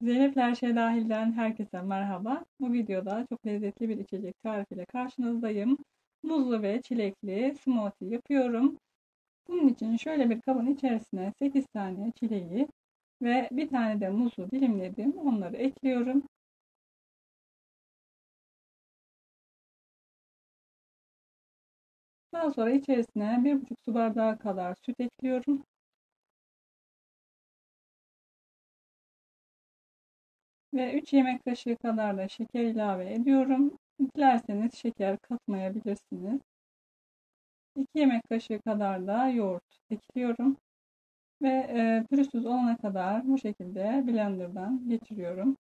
Zeynep her şey dahilden herkese merhaba. Bu videoda çok lezzetli bir içecek tarifiyle karşınızdayım. Muzlu ve çilekli smoothie yapıyorum. Bunun için şöyle bir kabın içerisine 8 tane çileği ve bir tane de muzu dilimledim. Onları ekliyorum. Daha sonra içerisine 1,5 su bardağı kadar süt ekliyorum. Ve 3 yemek kaşığı kadar da şeker ilave ediyorum. Dilerseniz şeker katmayabilirsiniz. 2 yemek kaşığı kadar da yoğurt ekliyorum. Ve pürüzsüz olana kadar bu şekilde blenderdan geçiriyorum.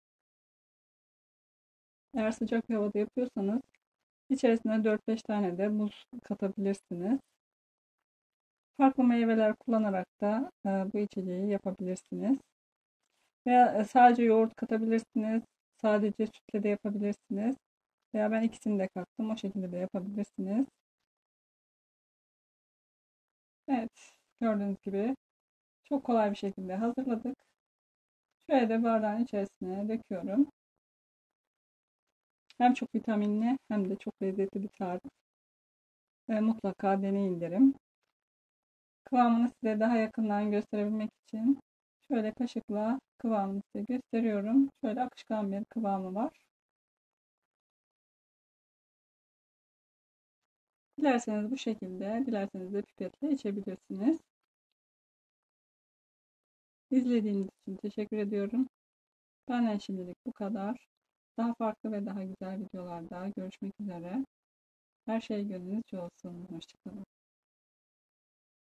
Eğer sıcak bir havada yapıyorsanız içerisine 4-5 tane de buz katabilirsiniz. Farklı meyveler kullanarak da bu içeceği yapabilirsiniz. Veya sadece yoğurt katabilirsiniz. Sadece sütle de yapabilirsiniz. Veya ben ikisini de kattım. O şekilde de yapabilirsiniz. Evet, gördüğünüz gibi çok kolay bir şekilde hazırladık. Şöyle de bardağın içerisine döküyorum. Hem çok vitaminli hem de çok lezzetli bir tarif. Mutlaka deneyin derim. Kıvamını size daha yakından gösterebilmek için şöyle kaşıkla kıvamını size gösteriyorum. Şöyle akışkan bir kıvamı var. Dilerseniz bu şekilde, dilerseniz de pipetle içebilirsiniz. İzlediğiniz için teşekkür ediyorum. Benden şimdilik bu kadar. Daha farklı ve daha güzel videolarda görüşmek üzere. Her şey gönlünüzce olsun. Hoşçakalın.